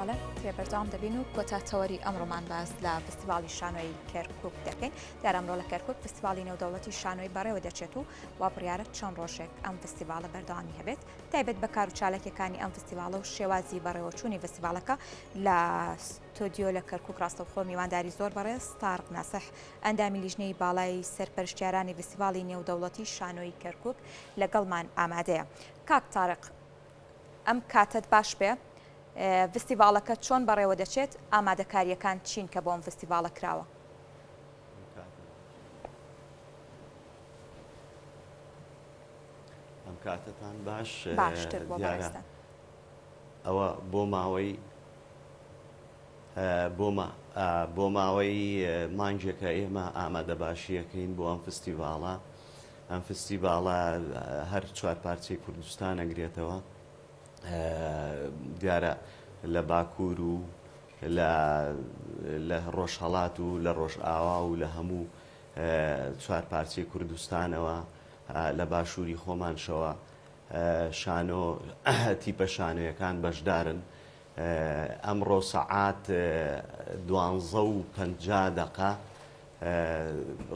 بەڵێ پێبەردەوام دەبین و کۆتاتەوەری ئەمڕۆمان باس لە فستیڤاڵی شانۆی کەرکووک دەکەین. دیارە ئەمڕۆ لە کەرکووک فستیڤاڵی نێودەوڵەتی شانۆی بەڕێوە دەچێت و وا بڕیارە چەند ڕۆژێک ئەم فستیڤاڵە بەردەوامی هەبێت تایبەت بە کار و چالەکەکانی ئەم فستیڤاڵە و شێوازی بەڕێوەچوونی فستیڤاڵەکە لە ستۆدیۆ لە کەرکووک ڕاستەوخۆ میوانداری زۆر بەڕێز تارق ناسح ئەندامی لیژنەی باڵای سەرپەرشتیارانی فستیڤاڵی نێودەوڵەتی شانۆی کەرکووک لەگەڵمان ئامادەیە. کاک تارق ئەم کاتت باش بێ فستیڤاڵەکە چۆن بەڕێوە دەچێت ئامادەکاریەکان چین کە بۆ ئەم فستیڤاڵە کراوە؟ ئەم کاتتان باشتر بۆ بەڕێستان ئەوە بۆ ماوەی مانجێکە ئێمە ئامادە باشیەکەین بۆ ئەم فستیڤاڵە. ئەم فستیڤاڵە هەر چوار پارچەی کوردستان ئەگرێتەوە، دیارە لە باکوور و لە ڕۆژهەڵات و لە ڕۆژئاوا و لە هەموو چوار پارچەی کوردستانەوە لە باشووری خۆمانشەوە شانۆ تیپە شانۆیەکان بەشدارن. ئەمڕۆ سەعات 12:50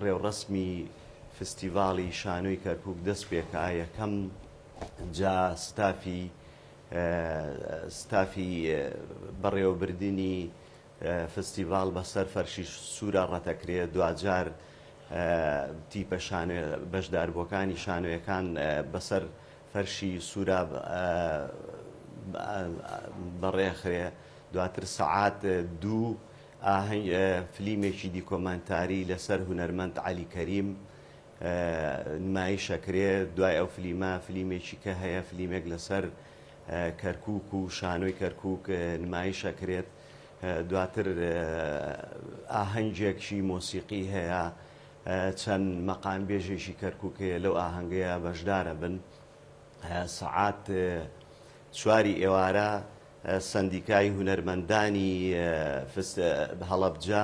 ڕێوڕەسمی فستیڤاڵی شانۆی کەرکووک دەست پێکا یەکەم جا ستافی بەڕێوەبردننی فستیڤاڵ بەسەر فەرشی سوورە ڕەتەکرێت. دوجار تیپە بەشداربووەکانی شانۆیەکان بەسەر فەرشی سوورە بەڕێخرێ. دواتر سەعات 2 فلیمێکی دیکۆمەنتاری لەسەر هونەرمەند عەلی کەریم نمایشەکرێ. دوای ئەو فلیمێکی کە هەیە فلیمێک لەسەر کەرکووک و شانۆی کەرکووک نمایشەکرێت. دواتر ئاهەنگێکی مۆسیقی هەیە، چەند مەقام بێژێکی کەرکووک هەیە لەو ئاهەنگەیە بەشدارە بن. سەعات 4 ئێوارە سەندیکای هونەرمەندانی هەڵەبجە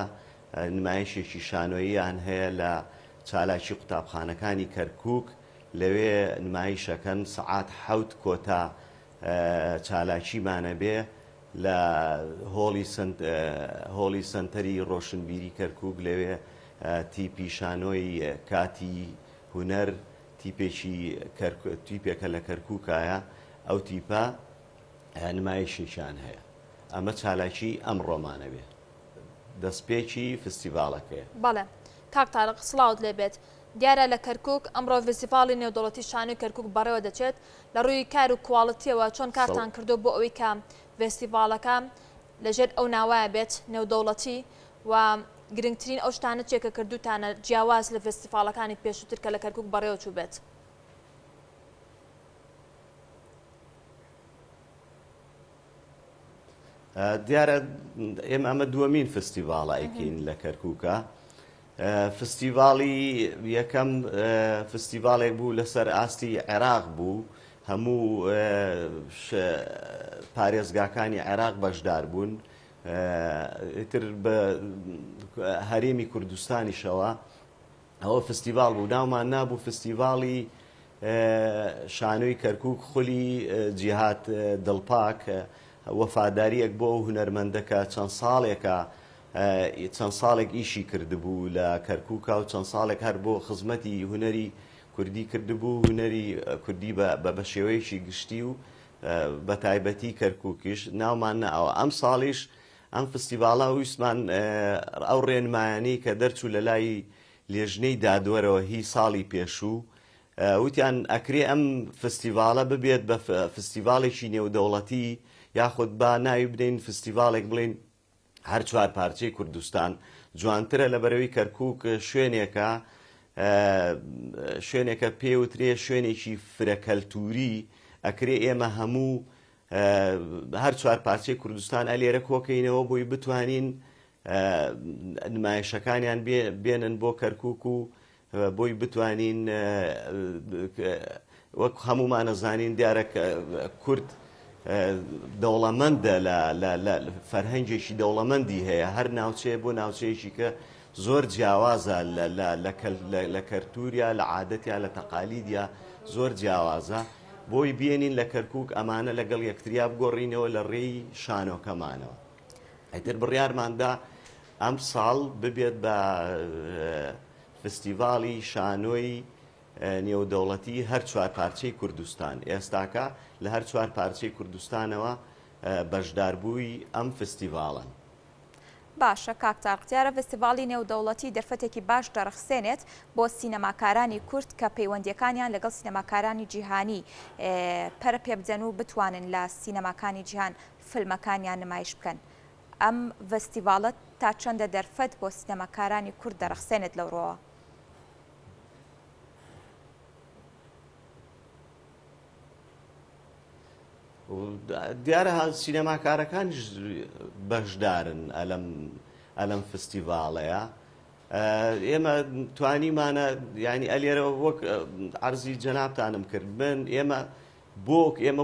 نمایشێکی شانۆییان هەیە لە چالاکی قوتابخانەکانی کەرکووک، لەوێ نمایشەکەن. سەعات 7 کۆتا چالاکیمانە بێ لە هۆڵی سنتەری ڕۆشنبیری کەرکووک، لەوێ تیپی شانۆی کاتی هونەر تیپێکە لە کەرکووکایە، ئەو تیپە نمایشیشان هەیە. ئەمە چالاکی ئەم ڕۆمانە بێ دەستپێکی فستیڤاڵەکەیە. بەڵێ کاک تارق سڵاوت لێبێت. دیارە لە کەرکووک ئەمڕۆ فستیڤاڵی نێودەوڵەتی شانۆی کەرکووک بەڕێوە دەچێت لە ڕووی کار و کواڵیتیەوە چۆن کارتان کردو بۆ ئەوەی کە فستیڤاڵەکە لەژێر ئەو ناوایە بێت نێودەوڵەتی و گرنگترین ئەو شتانە چێکە کردوتانە جیاواز لە فستیڤاڵەکانی پێشووتر کە لە کەرکووک بەڕێوە چوو بێت؟ دیارە ئێمە ئەمە دووەمین فستیڤاڵە ئەیکەین لە کەرکووکە. فستیڤاڵی یەکەم فستیڤاڵێک بوو لەسەر ئاستی عێراق بوو، هەموو پارێزگاکانی عێراق بەشدار بوون. ئیتر بە هەرێمی کوردستانیشەوە ئەوە فستیڤاڵ بوو. ناومان نابوو فستیڤاڵی شانۆی کەرکووک خولی جیهات دڵپاک وەفاداریەک بۆ هونەرمەندەکە چەند ساڵێک ئیشی کردبوو لە کەرکووکە و چەند ساڵێک هەر بۆ خزمەتی هونەری کوردی کردبوو، هونەری کوردی بە شێوەیەکی گشتی و بە تایبەتی کەرکووکیش ناومان ناوە. ئەم ساڵیش ئەم فستیڤاڵە ویسمان ئەو ڕێنمایانەی کە دەرچوو لە لای لێژنەی دادوەرەوە هی ساڵی پێشوو وتیان ئەکرێ ئەم فستیڤاڵە ببێت بە فستیڤاڵێکی نێودەوڵەتی، یاخود با ناوی بدەین فستیڤاڵێک بڵین هەر چوار پارچەی کوردستان. جوانترە لە بەرەوەی کەرکووک شوێنێکە پێوترێ شوێنێکی فرەکەلتوری، ئەکرێ ئێمە هەموو هەر چوار پارچەی کوردستان ئەلێرە کۆکەینەوە بۆی بتوانین نمایشەکانیان بێنن بۆ کەرکووک و بۆی بتوانین وەک هەمومان نەزانین دیارە کورد دەوڵەمەندە لە فەرهەنگێکی دەوڵەمەندی هەیە. هەر ناوچەیە بۆ ناوچەیەکی کە زۆر جیاوازە لە کەلتوریا، لە عادەتیا، لە تەقالیدیا زۆر جیاوازە. بۆی بێنین لە کەرکووک ئەمانە لەگەڵ یەکتریا بگۆڕینەوە لە ڕێی شانۆکەمانەوە. ئەیتر بڕیارماندا ئەم ساڵ ببێت بە فستیڤاڵی شانۆی نێودەوڵەتی هەر چوار پارچەی کوردستان. ئێستاکە لە هەر چوار پارچەی کوردستانەوە بەشداربووی ئەم فستیڤاڵن. باشە کاکتارقتیارە فستیڤاڵی نێودەوڵەتی دەرفەتێکی باش دەرەخسێنێت بۆ سینەماکارانی کورد کە پەیوەندیەکانیان لەگەڵ سینەماکارانی جیهانی پەرە پێبدەن و بتوانن لە سینەماکانی جیهان فیلمەکانیان نمایش بکەن. ئەم فستیڤاڵەت تا چەندە دەرفەت بۆ سینەماکارانی کورد دەرەخسێنێت لەوڕۆوە؟ دیارە سینەماکارەکانیش بەشدارن ئەلەم فستیڤاڵەیە. ئێمە توانیمانە ینی ئەلێرە وەک عەرزی جەنابتانم کرد بن ئێمە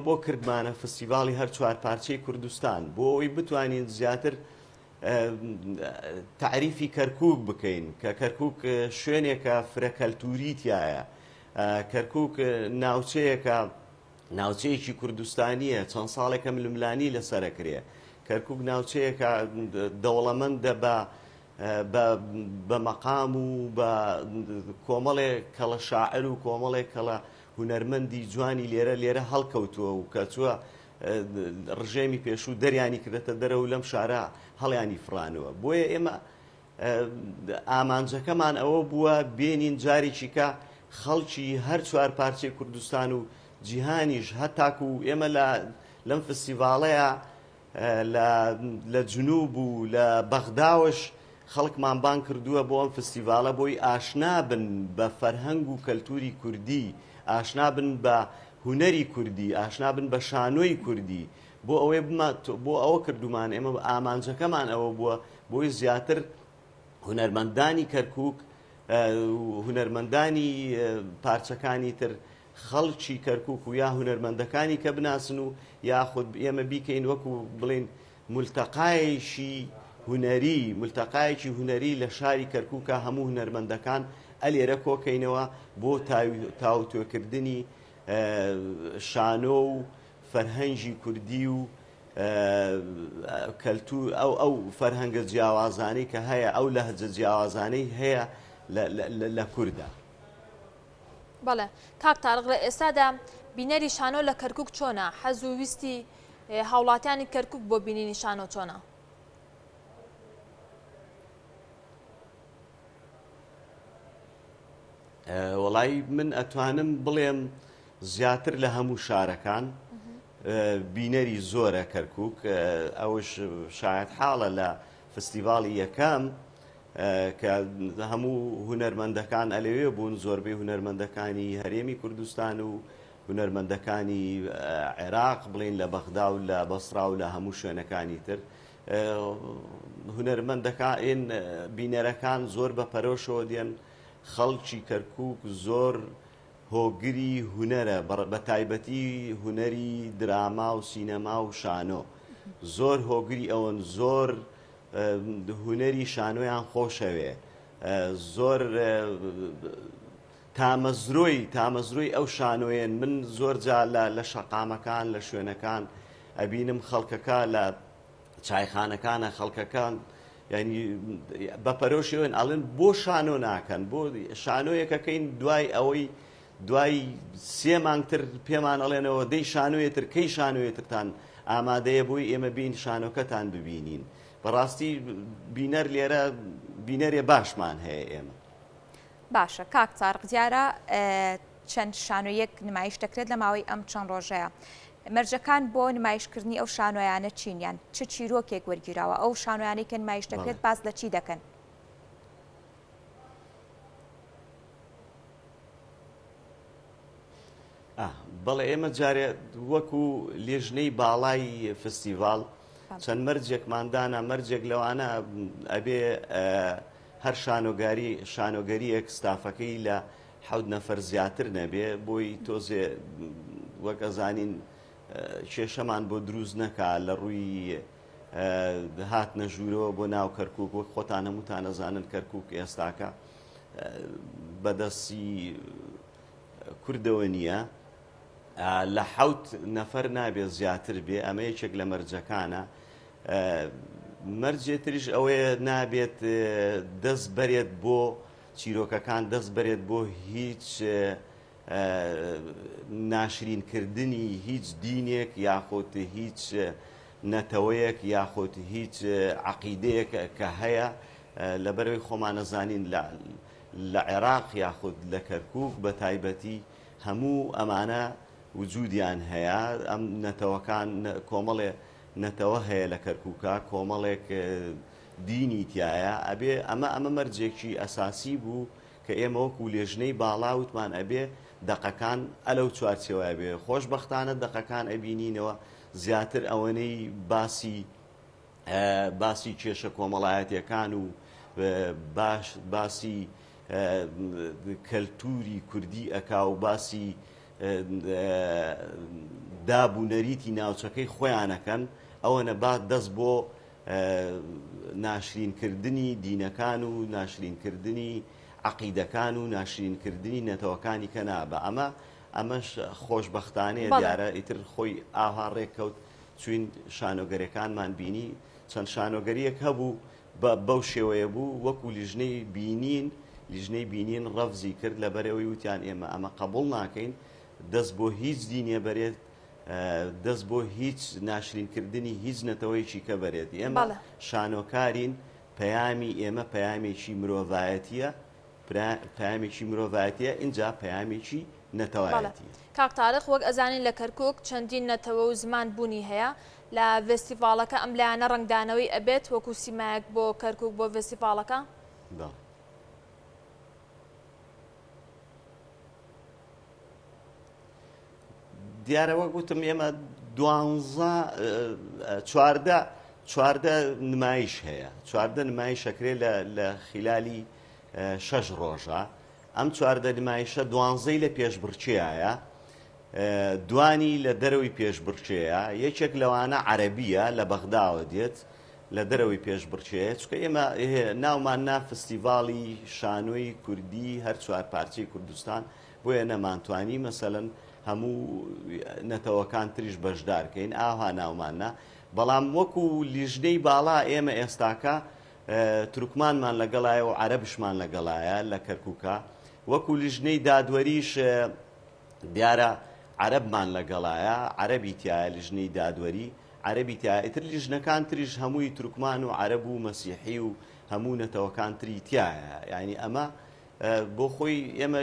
بۆ کردمانە فستیڤاڵی هەر چوار پارچەی کوردستان بۆ ئەوی بتوانین زیاتر تعریفی کەرکووک بکەین کە کەرکووک شوێنێکە فرەکەلتوری تایە. کەرکووک ناوچەیەکی کوردستانیە، چەند ساڵێکە ململانی لەسەرەکرێ. کەرکووک ناوچەیەکە دەوڵەمەندە بە مەقام و بە کۆمەڵێک کەڵە شاعر و کۆمەڵێک کەڵە هونەرمەندی جوانی لێرە هەڵکەوتووە و کە چووە ڕژێمی پێشوو دەریانی کردێتە دەرەوە لەم شارە هەڵیانی فڕانەوە. بۆیە ئێمە ئامانجەکەمان ئەوە بووە بێنین جارێکی کە خەڵکی هەر چوار پارچەی کوردستان و جیهانیش هەتاکو و ئێمە لەم فستیڤاڵەیە لە جنوب و لە بەغداوش خەڵکمان بان کردووە بۆ ئەم فستیڤاڵە بۆی ئاشنا بن بە فەرهەنگ و کەلتوری کوردی، ئاشنا بن بە هونەری کوردی، ئاشنا بن بە شانۆی کوردی. بۆ ئەوە کردومان ئێمە ئامانجەکەمان ئەوە بووە بۆی زیاتر هونەرمەندانی کەرکووک هونەرمەندانی پارچەکانی تر خەڵکی کەرکووک و یا هونەرمەندەکانی کە بناسن و یاخود ئێمە بیکەین وەکو بڵێن مولتەقایەکی هونەری لە شاری کەرکووکە هەموو هونەرمەندەکان ئەلێرە کۆکەینەوە بۆ تاوتوێکردنی شانۆ و فەرهەنگی کوردی و کەلتور ئەو فەرهەنگە جیاوازانەی کە هەیە، ئەو لەهجە جیاوازانەی هەیە لە کووردا. بەڵێ کاک تارق لە ئێستادا بینەری شانۆ لە کەرکووک چۆنە؟ حەز و ویستی هاوڵاتیانی کەرکووک بۆ بینینی شانۆ چۆنە؟ وەڵی من ئەتوانم بڵێم زیاتر لە هەموو شارەکان بینەری زۆرە کەرکووک. ئەوش شاید حاڵە لە فستیڤاڵی یەکەم کە هەموو هونەرمەندەکان ئەلەوێ بوون، زۆربەی هونەرمەندەکانی هەرێمی کوردستان و هونەرمەندەکانی عێراق بڵین لە بەغدا و لە بەسرا و لە هەموو شوێنەکانی تر. هونەرمەندەکان بینەرەکان زۆر بە پەرۆشەوە دێن. خەڵکی کەرکووک زۆر هۆگری هونەرە، بە تایبەتی هونەری دراما و سینەما و شانۆ زۆر هۆگری ئەوەن، زۆر هونەری شانۆیان خۆشەوێ، زۆر تامەزرۆی ئەو شانۆیەن. من زۆر جا لە شەقامەکان لە شوێنەکان ئەبینم خەڵکەکە لە چایخانەکانە خەڵکەکان ینی بەپەرۆشیەوەن ئەڵێن بۆ شانۆ ناکەن، بۆ شانۆیەکەکەین دوای 3 مانگتر پێمان ئەڵێنەوە دەی شانۆیەتر کەی شانۆیەترتان ئامادەیە بۆی ئێمە بین شانۆکەتان ببینین. بەڕاستی بینەر لێرە بینەرێ باشمان هەیە ئێمە. باشە کاک تارق دیارە چەند شانۆیەک نمایش دەکرێت لە ماوەی ئەم چەند ڕۆژەیە. مەرجەکان بۆ نمایشکردنی ئەو شانۆیانە چینیان چ چیرۆکێک وەرگیراوە؟ ئەو شانۆیانەی کە نمایش دەکرێت باز لە چی دەکەن؟ بەڵێ ئێمە جارێ وەکو لێژنەی باڵای فستیڤاڵ چەند مەرجێکماندانە، مەرجێک لەوانە ئەبێ هەر شانۆگەریەک ستافەکەی لە 7 نەفەر زیاتر نەبێ، بۆی تۆزێ وەک ئەزانین کێشەمان بۆ دروست نەکا لە ڕووی هاتنە ژوورەوە بۆ ناو کەرکووک. وەک خۆتان هەمووتان ئەزانن کەرکووک ئێستاکە بەدەستی کوردەوە نییە، لە 7 نەفەر نابێت زیاتر بێ. ئەمە یەکێک لە مەرجەکانە. مەرجێ تریش ئەوەیە نابێت دەست بەرێت بۆ چیرۆکەکان، دەست بەرێت بۆ هیچ ناشرینکردنی هیچ دینێک یاخۆت هیچ نەتەوەیەک یاخۆت هیچ عەقیدەیەک کە هەیە. لەبەرەوەی خۆمان نەزانین لە عێراق یاخود لە کەرکووک بە تایبەتی هەموو ئەمانە وجودیان هەیە. ئەم نەتەوەکان کۆمەڵێ نەتەوە هەیە لە کەرکووکە، کۆمەڵێک دینی تایە. ئەبێ ئەمە مەرجێکی ئەساسی بوو کە ئێمە وەکو لێژنەی باڵا وتمان ئەبێ دەقەکان ئەلەو چوارچێوە بێ. خۆشبەختانە دەقەکان ئەبینینەوە زیاتر ئەوەنەی باسی کێشە کۆمەڵایەتیەکان و باسی کەلتوری کوردی ئەکا و باسی دابوونەریتی ناوچەکەی خۆیانەکەن. ئەوە نەبات دەست بۆ ناشرینکردنی دینەکان و ناشرینکردنی عەقیدەکان و ناشرینکردنی نەتەوەکانی کە نابە. ئەمەش خۆشبەختانەیە. دیارە ئیتر خۆی ئاها ڕێککەوت چوین شانۆگەریەکانمان بینی. چەند شانۆگەریەک هەبوو بەو شێوەیە بوو وەکو لیژنەی بینین ڕەفزی کرد لەبەرەوەی وتیان ئێمە ئەمە قبوڵ ناکەین، دەست بۆ هیچ دینێ بەرێت، دەست بۆ هیچ ناشرینکردنی هیچ نەتەوەیەکی کە بەرێت. ئێمە شانۆکارین، پەیامی ئێمە پەیامێکی مرۆڤایەتیە، پەیامێکی مرۆڤایەتیە، اینجا پەیامێکی نەتەوایەتیە. کاک تاریخ وەک ئەزانین لە کەرکووک چەندین نەتەوە و زمان بوونی هەیە. لە فێستیڤاڵەکە ئەم لایەنە ڕنگدانەوەی ئەبێت وەکو سیمایەک بۆ کەرکووک بۆ فێستیڤاڵەکە؟ دیارە وەک گوتم ئێمە 12 نمایش هەیە. 12 نمایشەکرێ لە خلالی 6 ڕۆژە. ئەم 12 نمایشە 12 لە پێشبڕکێیە، دوانی لە دەرەوەی پێشبڕکێیە. یەکێک لەوانە عەرەبیە لە بەغداوە دێت، لە دەرەوەی پێشبڕکێیە. چونکە ئێمە ناومان نا فستیڤاڵی شانۆی کوردی هەر 4 پارچەی کوردستان، بۆیە نەمانتوانی مەسەلەن هەموو نەتەوەکان تریش بەشدارکەین، ئاها ناوماننا. بەڵام وەکو لیژنەی باڵا ئێمە ئێستاکە تورکمانمان لەگەڵایە و عەرەبشمان لەگەڵایە لە کەرکووکە. وەکو لیژنەی دادوەریش دیارە عەرەبمان لەگەڵایە، عەرەبی تایە لیژنەی دادوەری، عەرەبی تایە. ئیتر لیژنەکان تریش هەمووی تورکمان و عەرەب و مەسیحی و هەموو نەتەوەکان تری تایە. یعنی ئەمە بۆ خۆی ئێمە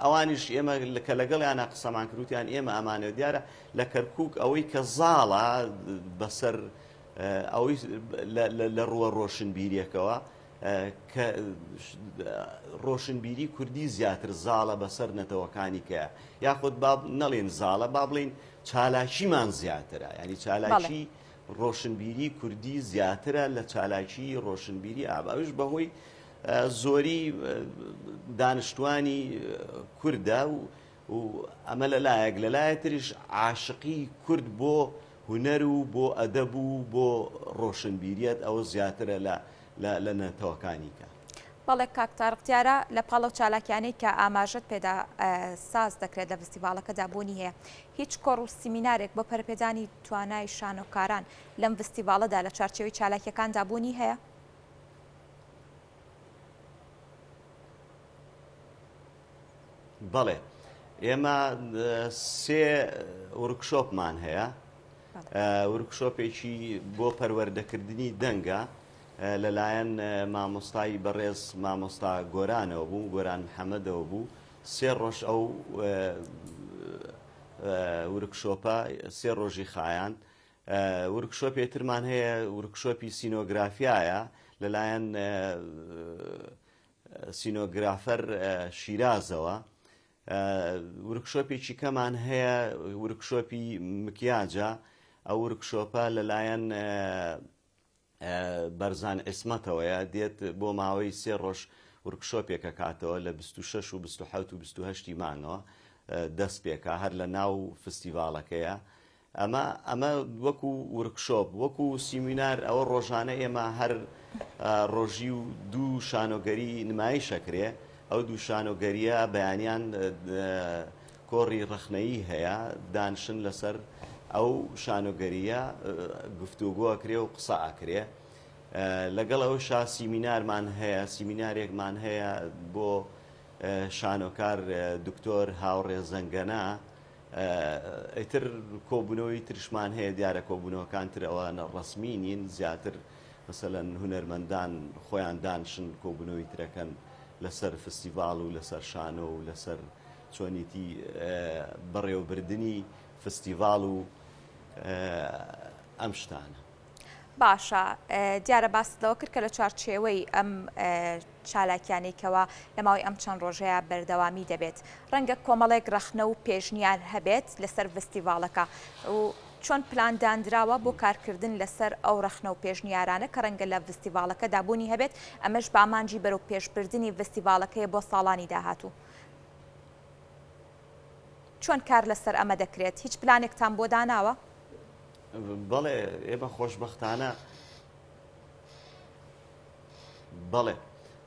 ئەوانیش ئێمە کە لەگەڵیانە قسەمان کردوتیان ئێمە ئەمانەوە دیارە لە کەرکووک ئەوەی کە زاڵە بەسەر ئەوەی لە ڕووە ڕۆشنبیریەکەوە کە ڕۆشنبیری کوردی زیاتر زاڵە بەسەر نەتەوەکانی کە یاخود نەڵێن زاڵە، با بڵێن چالاکیمان زیاترە. ینی چالاکی ڕۆشنبیری کوردی زیاترە لە چالاکی ڕۆشنبیری ئاباویش بەهۆی زۆری دانیشتوانی کووردە و ئەمە لەلایەک لەلایە تریش عاشقی کورد بۆ هونەر و بۆ ئەدەب و بۆ ڕۆشنبیریەت ئەوە زیاترە لە نەتەوەکانی کە. بەڵێ کاک تاریختیارە لە پاڵەو چالاکیانەی کە ئاماژەت پێدا ساز دەکرێت لە فستیڤاڵەکەدا بوونی هەیە، هیچ کۆڕ و سیمینارێک بۆ پەرپێدانی توانای شانۆکاران لەم فستیڤاڵەدا لە چارچێوەی چالاکیەکاندا بوونی هەیە؟ بەڵێ، ئێمە 3 ورکشۆپمان هەیە. ورکشۆپێکی بۆ پەروەردەکردنی دەنگە لەلایەن مامۆستای بەڕێز مامۆستا گۆرانەوە بوو، گۆران محەممەدەوە بوو. 3 ڕۆژ ئەو ورکشۆپە 3 ڕۆژی خایان. ورکشۆپی ترمان هەیە، ورکشۆپی سینۆگرافیایە لەلایەن سینۆگرافەر شیرازەوە. ورکشۆپێکی کەمان هەیە، ورکشۆپی مکیاجە. ئەو ورکشۆپە لەلایەن بەرزان ئێسمەتەوەیە، دێت بۆ ماوەی 3 ڕۆژ ورکشۆپێکە کاتەوە لە 26 و 27 و 28 مانگەوە دەست پێکە هەر لە ناو فستیڤاڵەکەیە. ئەمە وەکو ورکشۆپ، وەکو سیمینار ئەوە ڕۆژانە ئێمە هەر ڕۆژی و 2 شانۆگەری نمایشەکرێ. ئەو 2 شانۆگەریە بەیانیان کۆڕی ڕخنەیی هەیە دانشن لەسەر ئەو شانۆگەریە گفتوگۆکرێ و قسە ئاکرێ لەگەڵ ئەوشا سیمینارمان هەیە سیمینارێکمان هەیە بۆ شانۆکار دکتۆر هاوڕێ زەنگەنا ئەیتر کۆبوونەوەی ترشمان هەیە دیارە کۆبوونەوەکان تر ئەوانە ڕەسمی نین زیاتر مەسەلەن هونەرمەندان خۆیان دانشن کۆبوونەوەی ترەکەن لەسەر فستیڤاڵ و لەسەر شانۆ و لەسەر چۆنیتی بەڕێوەبردننی فستیڤاڵ و ئەم شتانە. باشە دیارە باستەوە کرد کە لە چوارچێوەی ئەم چالاکیانێکەوە لە ماوەی ئەم چەند ڕۆژەیە بەردەوامی دەبێت ڕەنگە کۆمەڵێک ڕەخنە و پێشنیار هەبێت لەسەر فستیڤاڵەکە و چۆن پلاندانراوە بۆ کارکردن لەسەر ئەو ڕەخنە و پێشنیارانە کە ڕەنگە لە فستیڤاڵەکە دابوونی هەبێت ئەمەش بامانجی بەرەو پێشبردننی فستیڤاڵەکەی بۆ ساڵانی داهاتوو. چۆن کار لەسەر ئەمە دەکرێت هیچ پلانێکتان بۆ داناوە؟ بەڵێ ئێمە خۆشبەختانە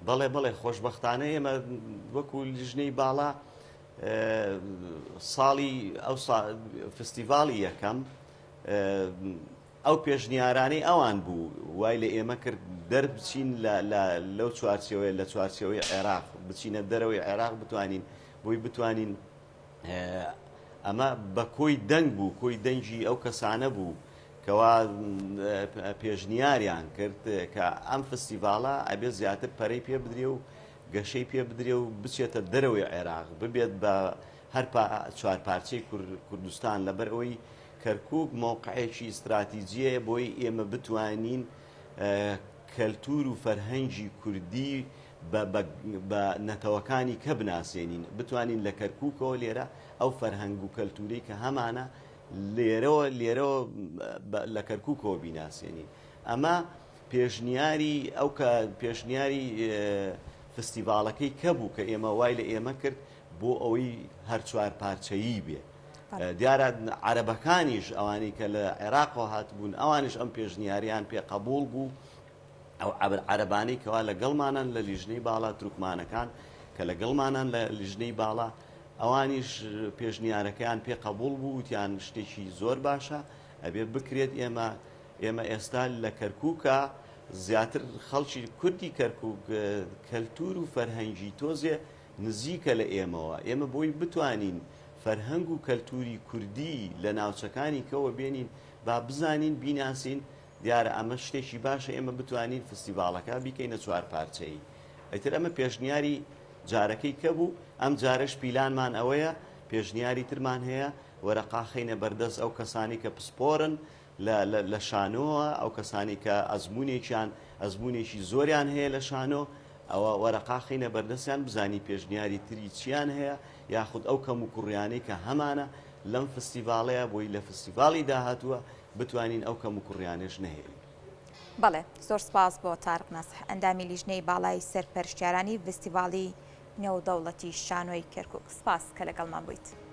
بەڵێ خۆشبەختانە ئێمە وەکو لیژنەی باڵا ساڵی ئەو فستیڤاڵی یەکەم ئەو پێشنیارانەی ئەوان بوو وای لە ئێمە کرد دەربچین لەو چوارچێوەیە لە چوارچێوەی عێراق بچینە دەرەوەی عێراق بتوانین بۆی بتوانین ئەمە بە کۆی دەنگ بوو کۆی دەنگی ئەو کەسانە بوو کەوا پێشنیاریان کرد کە ئەم فستیڤاڵە ئەبێ زیاتر پەرەی پێ بدرێ و گەشەی پێ بدرێ و بچێتە دەرەوەی عێراق ببێت بە هەر چوار پارچەی کوردستان لەبەر ئەوەی کەرکووک مۆقعێکی استراتیجیە بۆی ئێمە بتوانین کەلتور و فەرهەنگی کوردی بە نەتەوەکانی کە بناسیێنین بتوانین لە کەرکووکەوە لێرە ئەو فەرهەنگ و کەلتوری کە هەمانە لێرەوە لە کەرکووکەوە بیناسیێنین ئەمە پێشنیاری ئەو کە پێشنیاری فستیڤاڵەکەی کە بوو کە ئێمە وای لە ئێمە کرد بۆ ئەوەی هەر چوار پارچەیی بێ دیارە عەرەبەکانیش ئەوانی کە لە عێراقەوە هاتبوون ئەوانش ئەم پێشنیاریان پێ قبوڵ بوو ئەو عەرەبانەی کەوا لەگەڵمانان لە لیژنەی باڵا تورکمانەکان کە لەگەڵمانان لە لیژنەی باڵا ئەوانیش پێشنیارەکەیان پێ قبوڵ بوو وتیان شتێکی زۆر باشە ئەبێ بکرێت ئێمە ئێستا لە کەرکووکە زیاتر خەڵکی کوردی کەرکووک کەلتور و فەرهەنگی تۆزێ نزیکە لە ئێمەوە ئێمە بۆی بتوانین فەرهەنگ و کەلتوری کوردی لە ناوچەکانی کەوە بێنین با بزانین بیناسین دیارە ئەمە شتێکی باشە ئێمە بتوانین فستیڤاڵەکە بیکەینە چوار پارچەیی ئەیتر ئەمە پێشنیاری جارەکەی کە بوو ئەم جارەش پیلانمان ئەوەیە پێشنیاری ترمان هەیە وەرەقاخینە بەردەست ئەو کەسانی کە پسپۆرن لە شانۆوە ئەو کەسانی کە ئەزمونێکی زۆریان هەیە لە شانۆ ئەوە وەرەقاخینە بەردەستیان بزانی پێشنیاری تری چیان هەیە یاخود ئەو کەم و کوڕیانەی کە هەمانە لەم فستیڤاڵەیە بۆی لە فستیڤاڵی داهاتووە بتوانین ئەو کەم و کوڕیانش نهێنین. بەڵێ زۆر سپاس بۆ تارق نەسح ئەندامی لیژنەی باڵای سەرپەرشتیارانی فستیڤاڵی نێودەوڵەتی شانۆی کەرکووک سپاس کە لەگەڵمان بوویت.